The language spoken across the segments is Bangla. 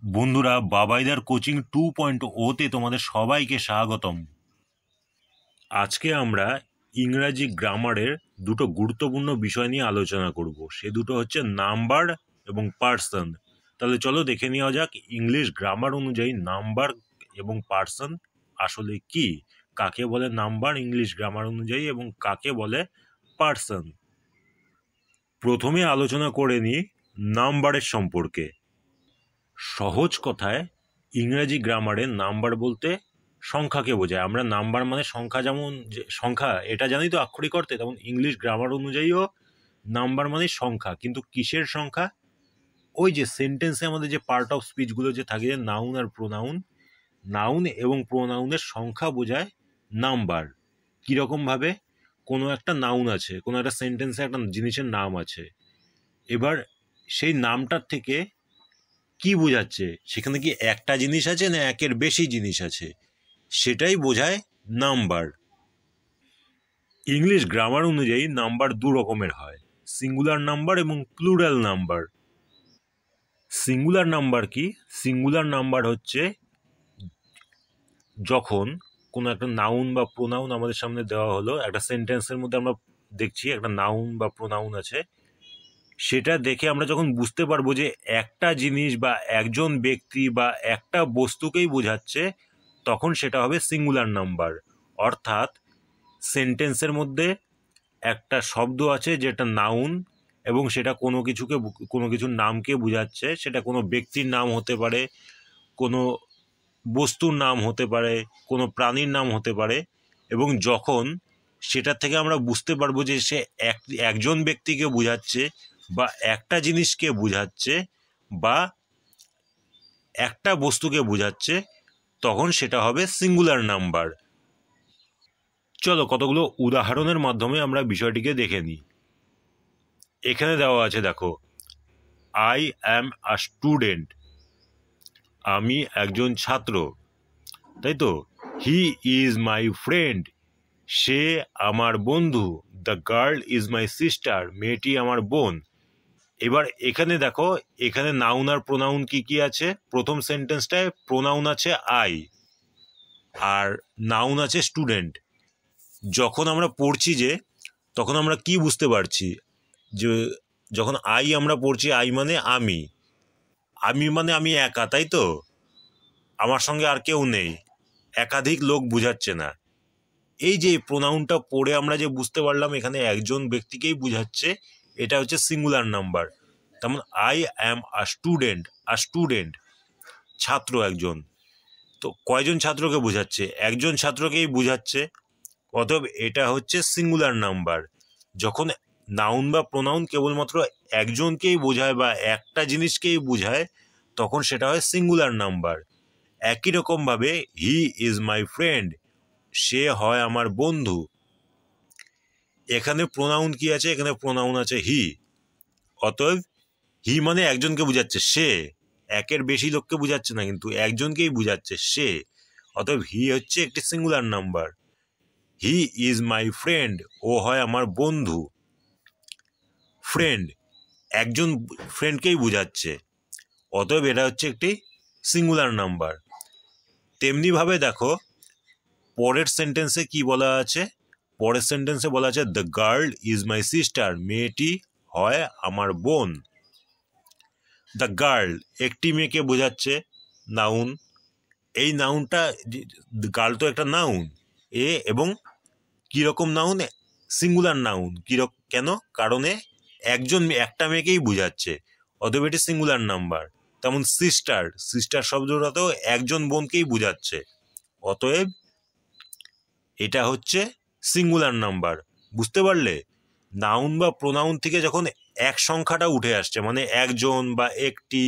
বন্ধুরা, বাবাইদার কোচিং 2.0 তে তোমাদের সবাইকে স্বাগতম। আজকে আমরা ইংরাজি গ্রামারের দুটো গুরুত্বপূর্ণ বিষয় নিয়ে আলোচনা করব। সে দুটো হচ্ছে নাম্বার এবং পার্সন। তাহলে চলো দেখে নেওয়া যাক ইংলিশ গ্রামার অনুযায়ী নাম্বার এবং পার্সন আসলে কি, কাকে বলে নাম্বার ইংলিশ গ্রামার অনুযায়ী এবং কাকে বলে পার্সন। প্রথমে আলোচনা করে নিই নাম্বারের সম্পর্কে। সহজ কথায় ইংরাজি গ্রামারে নাম্বার বলতে সংখ্যাকে বোঝায়। আমরা নাম্বার মানে সংখ্যা, যেমন সংখ্যা এটা জানি তো আক্ষরিক অর্থে, তেমন ইংলিশ গ্রামার অনুযায়ীও নাম্বার মানে সংখ্যা। কিন্তু কিসের সংখ্যা? ওই যে সেন্টেন্সে আমাদের যে পার্ট অফ স্পিচগুলো যে থাকে, নাউন আর প্রোনাউন, নাউন এবং প্রোনাউনের সংখ্যা বোঝায় নাম্বার। কীরকমভাবে? কোনো একটা নাউন আছে, কোনো একটা সেন্টেন্সে একটা জিনিসের নাম আছে, এবার সেই নামটার থেকে কি বোঝাচ্ছে, সেখানে কি একটা জিনিস আছে না একের বেশি জিনিস আছে, সেটাই বোঝায় নাম্বার। ইংলিশ গ্রামার অনুযায়ী নাম্বার দু রকমের হয়, সিঙ্গুলার নাম্বার এবং প্লুরাল নাম্বার। সিঙ্গুলার নাম্বার কি? সিঙ্গুলার নাম্বার হচ্ছে যখন কোনো একটা নাউন বা প্রোনাউন আমাদের সামনে দেওয়া হলো, একটা সেন্টেন্সের মধ্যে আমরা দেখছি একটা নাউন বা প্রোনাউন আছে, সেটা দেখে আমরা যখন বুঝতে পারবো যে একটা জিনিস বা একজন ব্যক্তি বা একটা বস্তুকেই বোঝাচ্ছে, তখন সেটা হবে সিঙ্গুলার নাম্বার। অর্থাৎ সেন্টেন্সের মধ্যে একটা শব্দ আছে যেটা নাউন এবং সেটা কোনো কিছুকে, কোনো কিছুর নামকে বোঝাচ্ছে। সেটা কোনো ব্যক্তির নাম হতে পারে, কোনো বস্তুর নাম হতে পারে, কোনো প্রাণীর নাম হতে পারে, এবং যখন সেটা থেকে আমরা বুঝতে পারবো যে সে একজন ব্যক্তিকে বোঝাচ্ছে বা একটা জিনিসকে বোঝাচ্ছে বা একটা বস্তুকে বোঝাচ্ছে, তখন সেটা হবে সিঙ্গুলার নাম্বার। চলো কতগুলো উদাহরণের মাধ্যমে আমরা বিষয়টিকে দেখে নিই। এখানে দেওয়া আছে, দেখো, আই অ্যাম আ স্টুডেন্ট, আমি একজন ছাত্র, তাই তো। হি ইজ মাই ফ্রেন্ড, সে আমার বন্ধু। The girl is my sister, মেয়েটি আমার বোন। এবার এখানে দেখো, এখানে নাউন আর প্রোনাউন কি কি আছে। প্রথম সেন্টেন্সটায় প্রোনাউন আছে আই আর নাউন আছে স্টুডেন্ট। যখন আমরা পড়ছি যে, তখন আমরা কি বুঝতে পারছি যে যখন আই আমরা পড়ছি, আই মানে আমি, আমি মানে আমি একা, তাই তো। আমার সঙ্গে আর কেউ নেই, একাধিক লোক বুঝাচ্ছে না। এই যে প্রোনাউনটা পড়ে আমরা যে বুঝতে পারলাম এখানে একজন ব্যক্তিকেই বুঝাচ্ছে, এটা হচ্ছে সিঙ্গুলার নাম্বার। তেমন I am a student, a student ছাত্র একজন, তো কয়জন ছাত্রকে বোঝাচ্ছে? একজন ছাত্রকেই বোঝাচ্ছে, অতএব এটা হচ্ছে সিঙ্গুলার নাম্বার। যখন নাউন বা প্রোনাউন কেবলমাত্র একজনকেই বোঝায় বা একটা জিনিসকেই বোঝায়, তখন সেটা হয় সিঙ্গুলার নাম্বার। একই রকমভাবে হি ইজ মাই ফ্রেন্ড, সে হয় আমার বন্ধু। এখানে প্রোনাউন কি আছে? এখানে প্রোনাউন আছে হি, অতএব হি মানে একজনকে বোঝাচ্ছে, সে একের বেশি লোককে বোঝাচ্ছে না, কিন্তু একজনকেই বোঝাচ্ছে, সে। অতএব হি হচ্ছে একটি singular number. He is my friend, ও হয় আমার বন্ধু। ফ্রেন্ড, একজন ফ্রেন্ডকেই বোঝাচ্ছে, অতএব এটা হচ্ছে একটি সিঙ্গুলার নাম্বার। তেমনিভাবে দেখো পরের সেন্টেন্সে কি বলা আছে। পরের সেন্টেন্সে বলা আছে the girl is my sister, মেয়েটি হয় আমার বোন। দ্য গার্ল একটি মেয়েকে বোঝাচ্ছে, নাউন। এই নাউনটা, গার্ল তো একটা নাউন, এবং কীরকম নাউন? Singular noun. কেন? কারণে একটা মেয়েকেই বোঝাচ্ছে, অতএব এটি সিঙ্গুলার নাম্বার। তেমন সিস্টার, সিস্টার শব্দটাতেও একজন বোনকেই বোঝাচ্ছে, অতএব এটা হচ্ছে সিঙ্গুলার নাম্বার। বুঝতে পারলে? নাউন বা প্রোনাউন থেকে যখন এক সংখ্যাটা উঠে আসছে, মানে একজন বা একটি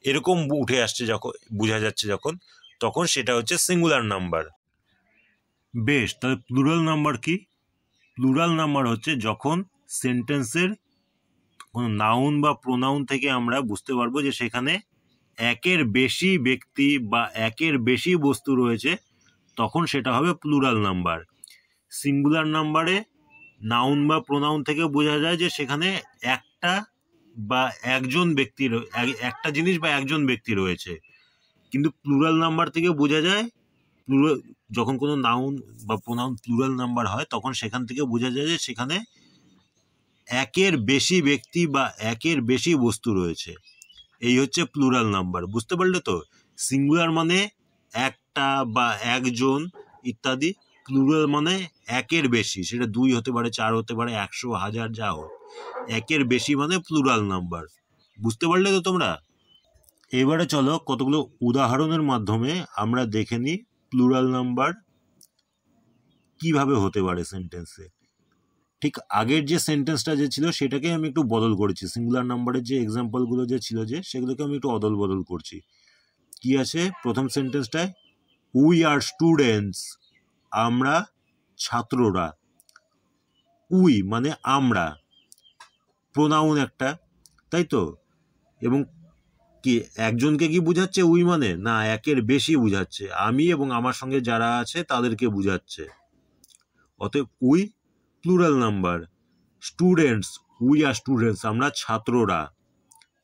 এরকম উঠে আসছে, যখন বোঝা যাচ্ছে যখন, তখন সেটা হচ্ছে সিঙ্গুলার নাম্বার। বেশ, তাহলে প্লুরাল নাম্বার কি? প্লুরাল নাম্বার হচ্ছে যখন সেন্টেন্সের কোনো নাউন বা প্রোনাউন থেকে আমরা বুঝতে পারবো যে সেখানে একের বেশি ব্যক্তি বা একের বেশি বস্তু রয়েছে, তখন সেটা হবে প্লুরাল নাম্বার। সিঙ্গুলার নাম্বারে নাউন বা প্রোনাউন থেকে বোঝা যায় যে সেখানে একটা বা একজন ব্যক্তির, একটা জিনিস বা একজন ব্যক্তি রয়েছে। কিন্তু প্লুরাল নাম্বার থেকে বোঝা যায়, যখন কোনো নাউন বা প্রোনাউন প্লুরাল নাম্বার হয় তখন সেখান থেকে বোঝা যায় যে সেখানে একের বেশি ব্যক্তি বা একের বেশি বস্তু রয়েছে। এই হচ্ছে প্লুরাল নাম্বার, বুঝতে পারলে তো? সিঙ্গুলার মানে একটা বা একজন ইত্যাদি, প্লুরাল মানে একের বেশি, সেটা 2 হতে পারে, 4 হতে পারে, 100, 1000, যা হোক, একের বেশি মানে প্লুরাল নাম্বার। বুঝতে পারলে তো তোমরা? এবারে চলো কতগুলো উদাহরণের মাধ্যমে আমরা দেখে নিই প্লুরাল নাম্বার কিভাবে হতে পারে সেন্টেন্সে। ঠিক আগের যে সেন্টেন্সটা যে ছিল সেটাকে আমি একটু বদল করেছি, সিঙ্গুলার নাম্বারের যে এক্সাম্পলগুলো যে ছিল যে সেগুলোকে আমি একটু অদল বদল করছি। কি আছে প্রথম সেন্টেন্সটায়? উই আর স্টুডেন্টস, আমরা ছাত্ররা। উই মানে আমরা, প্রোনাউন একটা, তাই তো? এবং কি একজনকে কি বুঝাচ্ছে উই মানে? না, একের বেশি বুঝাচ্ছে, আমি এবং আমার সঙ্গে যারা আছে তাদেরকে বুঝাচ্ছে। অতএব we plural number. Students, we are students, আমরা ছাত্ররা।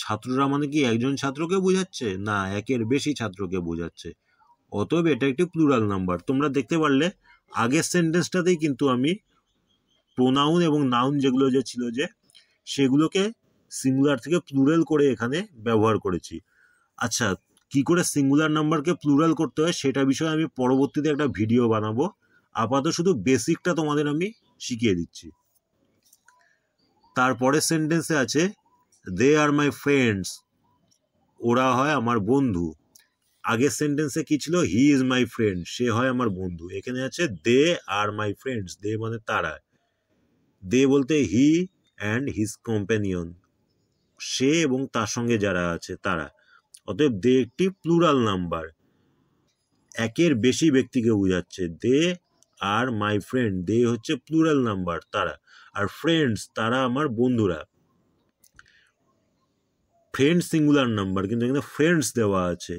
ছাত্ররা মানে কি একজন ছাত্রকে বোঝাচ্ছে? না, একের বেশি ছাত্রকে বোঝাচ্ছে। অতএব এটা একটি প্লুরাল নাম্বার। তোমরা দেখতে পারলে আগের সেন্টেন্সটাতেই কিন্তু আমি প্রোনাউন এবং নাউন যেগুলো যে ছিল যে সেগুলোকে সিঙ্গুলার থেকে প্লুরাল করে এখানে ব্যবহার করেছি। আচ্ছা, কি করে সিঙ্গুলার নাম্বারকে প্লুরাল করতে হয় সেটা বিষয়ে আমি পরবর্তীতে একটা ভিডিও বানাবো। আপাতত শুধু বেসিকটা তোমাদের আমি শিখিয়ে দিচ্ছি। তারপরের সেন্টেন্সে আছে দে আর মাই ফ্রেন্ডস, ওরা হয় আমার বন্ধু। আগের সেন্টেন্সে কি ছিল? হি ইজ মাই ফ্রেন্ড, সে হয় আমার বন্ধু। এখানে আছে দে আর মাই ফ্রেন্ডস, দে মানে তারা। দে বলতে হি অ্যান্ড হিজ কম্প্যানিয়ন, সে এবং তার সঙ্গে যারা আছে তারা। অতএব দে একটি প্লুরাল নাম্বার, একের বেশি ব্যক্তিকে বোঝাচ্ছে। দে আর মাই ফ্রেন্ড, দে হচ্ছে প্লুরাল নাম্বার, তারা। আর ফ্রেন্ডস, তারা আমার বন্ধুরা। ফ্রেন্ডস সিঙ্গুলার নাম্বার, কিন্তু এখানে ফ্রেন্ডস দেওয়া আছে।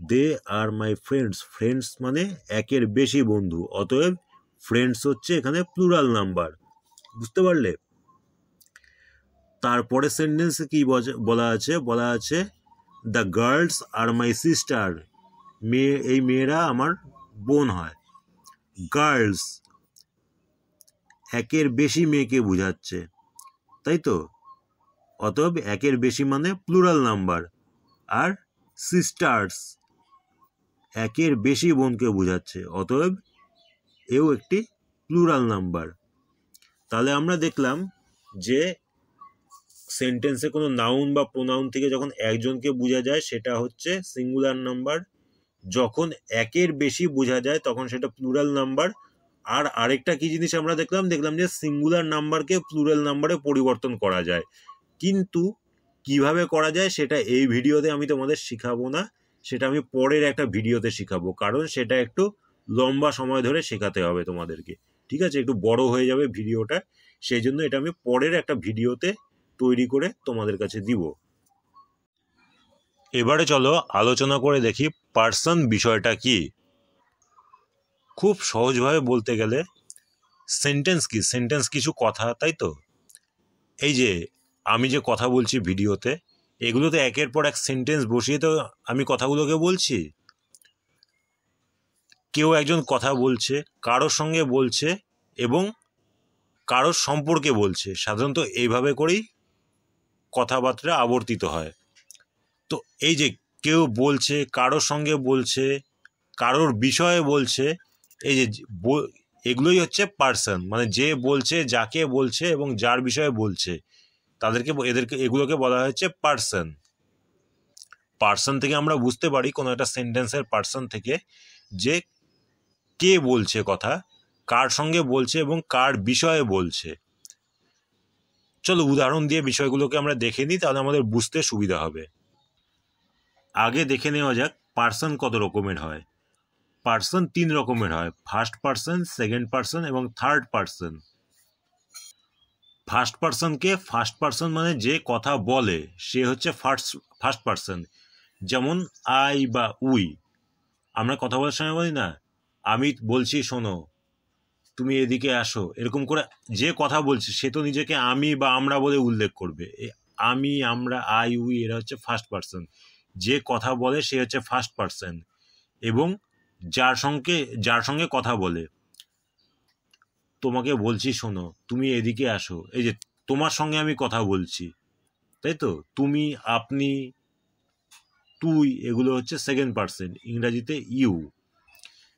দে আর মাই ফ্রেন্ডস, ফ্রেন্ডস মানে একের বেশি বন্ধু, অতএব ফ্রেন্ডস হচ্ছে এখানে প্লুরাল নাম্বার। বুঝতে পারলে? তারপরে সেন্টেন্সে কি বলা আছে? বলা আছে দ্য গার্লস আর মাই সিস্টার, এই মেয়েরা আমার বোন হয়। গার্লস একের বেশি মেয়েকে বোঝাচ্ছে, তাই তো? অতএব একের বেশি মানে প্লুরাল নাম্বার। আর সিস্টার্স একের বেশি বোনকে বোঝাচ্ছে, অতএব এও একটি প্লুরাল নাম্বার। তাহলে আমরা দেখলাম যে সেন্টেন্সে কোনো নাউন বা প্রোনাউন থেকে যখন একজনকে বোঝা যায় সেটা হচ্ছে সিঙ্গুলার নাম্বার, যখন একের বেশি বোঝা যায় তখন সেটা প্লুরাল নাম্বার। আর আরেকটা কি জিনিস আমরা দেখলাম যে সিঙ্গুলার নাম্বারকে প্লুরাল নাম্বারে পরিবর্তন করা যায়। কিন্তু কিভাবে করা যায় সেটা এই ভিডিওতে আমি তোমাদের শিখাবো না, সেটা আমি পরের একটা ভিডিওতে শিখাবো, কারণ সেটা একটু লম্বা সময় ধরে শেখাতে হবে তোমাদেরকে। ঠিক আছে, একটু বড় হয়ে যাবে ভিডিওটা, সেই জন্য এটা আমি পরের একটা ভিডিওতে তৈরি করে তোমাদের কাছে দিব। এবারে চলো আলোচনা করে দেখি পার্সন বিষয়টা কি। খুব সহজভাবে বলতে গেলে সেন্টেন্স কি? সেন্টেন্স কিছু কথা, তাই তো? এই যে আমি যে কথা বলছি ভিডিওতে, এগুলোতে একের পর এক সেন্টেন্স বসিয়ে তো আমি কথাগুলোকে বলছি। কেউ একজন কথা বলছে, কারোর সঙ্গে বলছে এবং কারোর সম্পর্কে বলছে, সাধারণত এইভাবে করেই কথাবার্তা আবর্তিত হয়। তো এই যে কেউ বলছে, কারোর সঙ্গে বলছে, কারোর বিষয়ে বলছে, এই যে এগুলোই হচ্ছে পার্সন, মানে যে বলছে, যাকে বলছে এবং যার বিষয়ে বলছে এগুলোকে বলা হচ্ছে পার্সন। পার্সন থেকে আমরা বুঝতে পারি কোনো একটা সেন্টেন্সের পার্সন থেকে যে কে বলছে কথা, কার সঙ্গে বলছে এবং কার বিষয়ে বলছে। চলো উদাহরণ দিয়ে বিষয়গুলোকে আমরা দেখে নিই, তাহলে আমাদের বুঝতে সুবিধা হবে। আগে দেখে নেওয়া যাক পার্সন কত রকমের হয়। পার্সন 3 রকমের হয়, ফার্স্ট পার্সন, সেকেন্ড পার্সন এবং থার্ড পার্সন। ফার্স্ট পার্সনকে, ফার্স্ট পার্সন মানে যে কথা বলে সে হচ্ছে ফার্স্ট পার্সন। যেমন আই বা উই, আমরা কথা বলার সময় বলি না আমি বলছি শোনো, তুমি এদিকে আসো, এরকম করে যে কথা বলছে সে তো নিজেকে আমি বা আমরা বলে উল্লেখ করবে। আমি, আমরা, আই, উই এরা হচ্ছে ফার্স্ট পার্সন। যে কথা বলে সে হচ্ছে ফার্স্ট পার্সন, এবং যার সঙ্গে কথা বলে, তোমাকে বলছি শোনো, তুমি এদিকে আসো, এই যে তোমার সঙ্গে আমি কথা বলছি, তাই তো, তুমি, আপনি, তুই, এগুলো হচ্ছে সেকেন্ড পার্সন, ইংরাজিতে ইউ।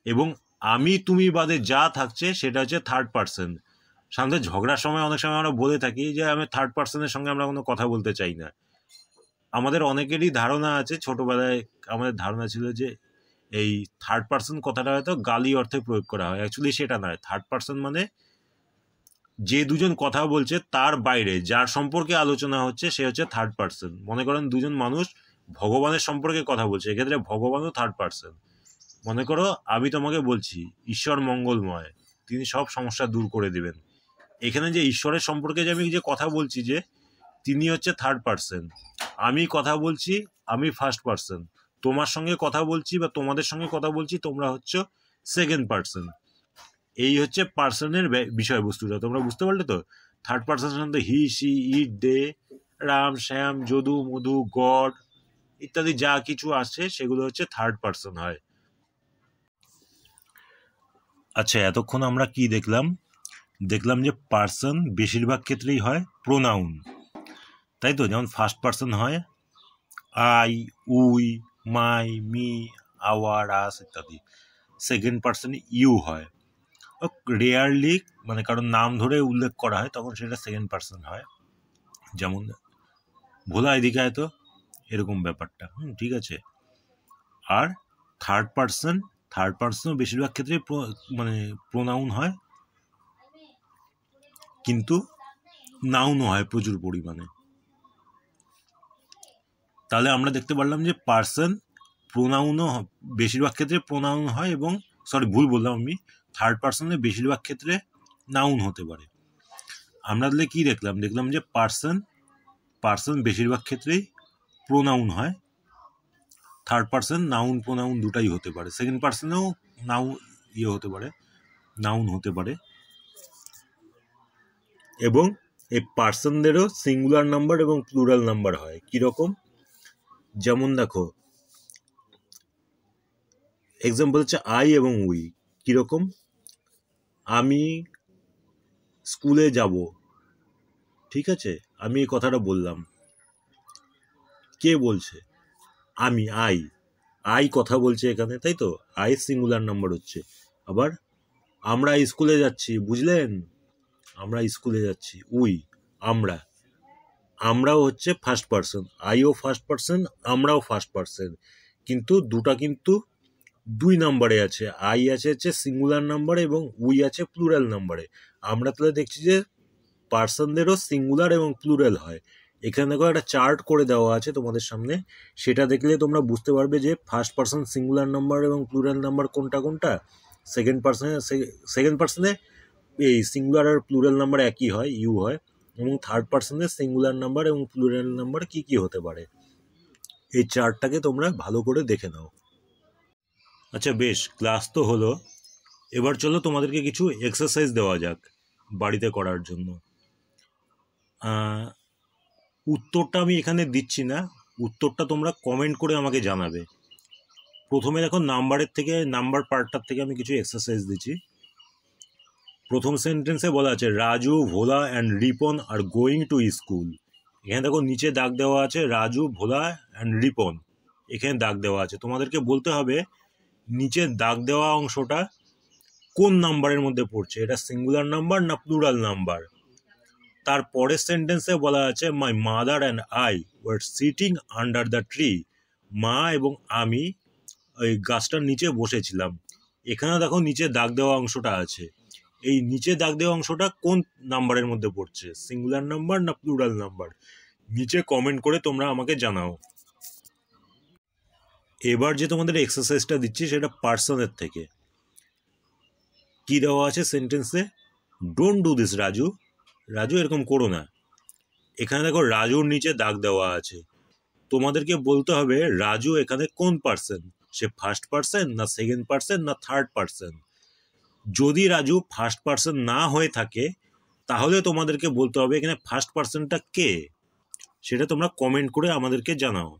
এবং আমি, তুমি বাদে যা থাকছে সেটা হচ্ছে থার্ড পার্সন। সামনে ঝগড়ার সময় অনেক সময় আমরা বলে থাকি যে আমি থার্ড পার্সনের সঙ্গে আমরা কোনো কথা বলতে চাই না। আমাদের অনেকেরই ধারণা আছে, ছোটবেলায় আমাদের ধারণা ছিল যে এই থার্ড পার্সন কথাটা হয়তো গালি অর্থে প্রয়োগ করা হয়। অ্যাকচুয়ালি সেটা নয়। থার্ড পার্সন মানে যে দুজন কথা বলছে তার বাইরে যার সম্পর্কে আলোচনা হচ্ছে সে হচ্ছে থার্ড পার্সন। মনে করেন দুজন মানুষ ভগবানের সম্পর্কে কথা বলছে, এক্ষেত্রে ভগবানও থার্ড পার্সন। মনে করো আমি তোমাকে বলছি ঈশ্বর মঙ্গলময়, তিনি সব সমস্যা দূর করে দেবেন। এখানে যে ঈশ্বরের সম্পর্কে যে আমি যে কথা বলছি, যে তিনি হচ্ছে থার্ড পার্সন, আমি কথা বলছি আমি ফার্স্ট পার্সন, তোমার সঙ্গে কথা বলছি বা তোমাদের সঙ্গে কথা বলছি তোমরা হচ্ছে সেকেন্ড পার্সন। এই হচ্ছে পার্সনের বিষয়বস্তুটা, তোমরা বুঝতে পারলে তো? থার্ড পার্সন সাধারণত হি, সি, ইট, দে, রাম, শ্যাম, যদু, মধু, গড ইত্যাদি যা কিছু আছে সেগুলো হচ্ছে থার্ড পার্সন হয়। আচ্ছা, এতক্ষণ আমরা কি দেখলাম যে পার্সন বেশিরভাগ ক্ষেত্রেই হয় প্রোনাউন, তাই তো? যেমন ফার্স্ট পার্সন হয় I, we, my, me, our, us ইত্যাদি। সেকেন্ড পার্সন ইউ হয়, রেয়ারলি মানে কারণ নাম ধরে উল্লেখ করা হয় তখন সেটা সেকেন্ড পার্সন হয়, যেমন ভোলা এদিকে আয় তো, এরকম ব্যাপারটা। ঠিক আছে। আর থার্ড পার্সনও বেশিরভাগ ক্ষেত্রে মানে প্রোনাউন হয়, কিন্তু নাউনও হয় প্রচুর পরিমাণে। তাহলে আমরা দেখতে পারলাম যে পার্সন প্রোনাউনও বেশিরভাগ ক্ষেত্রে প্রোনাউন হয়, এবং ভুল বললাম আমি, থার্ড পার্সনে বেশিরভাগ ক্ষেত্রে নাউন হতে পারে। আমরা তাহলে কি দেখলাম যে পার্সন বেশিরভাগ ক্ষেত্রেই প্রোনাউন হয়, থার্ড পার্সন নাউন প্রোনাউন দুটাই হতে পারে, সেকেন্ড পার্সনেও নাউন হতে পারে। এবং এই পার্সনদেরও সিঙ্গুলার নাম্বার এবং প্লুরাল নাম্বার হয়। কিরকম? যেমন দেখো, এক্সাম্পল হচ্ছে আই এবং উই। কিরকম? আমি স্কুলে যাব, ঠিক আছে, আমি এই কথাটা বললাম, কে বলছে? আমি, আই কথা বলছে এখানে, তাই তো? আই সিঙ্গুলার নাম্বার হচ্ছে। আবার আমরা স্কুলে যাচ্ছি, বুঝলেন? আমরা স্কুলে যাচ্ছি, উই, আমরাও হচ্ছে ফার্স্ট পার্সন, আইও ফার্স্ট পার্সন, আমরাও ফার্স্ট পার্সন, কিন্তু দুটা কিন্তু দুই নাম্বারে আছে। আই আছে হচ্ছে সিঙ্গুলার নাম্বারে এবং উই আছে প্লুরাল নাম্বারে। আমরা তাহলে দেখছি যে পার্সনদেরও সিঙ্গুলার এবং প্লুরাল হয়। এখানে দেখো একটা চার্ট করে দেওয়া আছে তোমাদের সামনে, সেটা দেখলে তোমরা বুঝতে পারবে যে ফার্স্ট পার্সন সিঙ্গুলার নাম্বার এবং প্লুরাল নাম্বার কোনটা কোনটা। সেকেন্ড পার্সনে এই সিঙ্গুলার আর প্লুরাল নাম্বার একই হয়, ইউ হয়, এবং থার্ড পার্সনে সিঙ্গুলার নাম্বার এবং প্লুরাল নাম্বার কি কি হতে পারে। এই চার্টটাকে তোমরা ভালো করে দেখে নাও। আচ্ছা বেশ, ক্লাস তো হলো, এবার চলো তোমাদেরকে কিছু এক্সারসাইজ দেওয়া যাক বাড়িতে করার জন্য। উত্তরটা আমি এখানে দিচ্ছি না, উত্তরটা তোমরা কমেন্ট করে আমাকে জানাবে। প্রথমে দেখো নাম্বার পার্টটার থেকে আমি কিছু এক্সারসাইজ দিচ্ছি। প্রথম সেন্টেন্সে বলা আছে Raju, Bhola and Ripon are going to school. এখানে দেখো নিচে দাগ দেওয়া আছে রাজু, ভোলা অ্যান্ড রিপন, এখানে দাগ দেওয়া আছে। তোমাদেরকে বলতে হবে নিচে দাগ দেওয়া অংশটা কোন নাম্বারের মধ্যে পড়ছে, এটা সিঙ্গুলার নাম্বার না প্লুরাল নাম্বার। তারপরের সেন্টেন্সে বলা আছে my mother and I were sitting under the tree. মা এবং আমি ওই গাছটার নিচে বসেছিলাম। এখানে দেখো নিচে দাগ দেওয়া অংশটা আছে, এই নিচে দাগ দেওয়া অংশটা কোন নাম্বারের মধ্যে পড়ছে, সিঙ্গুলার নাম্বার না প্লুরাল নাম্বার? নিচে কমেন্ট করে তোমরা আমাকে জানাও। এবার যে তোমাদের এক্সারসাইজটা দিচ্ছি সেটা পার্সনের থেকে। কি দেওয়া আছে সেন্টেন্সে? Don't do this Raju, Raju এরকম করো না। এখানে দেখো রাজুর নিচে দাগ দেওয়া আছে, তোমাদেরকে বলতে হবে রাজু এখানে কোন পার্সন, সে ফার্স্ট পার্সন না সেকেন্ড পার্সন না থার্ড পার্সন। যদি রাজু ফার্স্ট পার্সন না হয়ে থাকে তাহলে তোমাদেরকে বলতে হবে এখানে ফার্স্ট পার্সনটা কে। সেটা তোমরা কমেন্ট করে আমাদেরকে জানাও।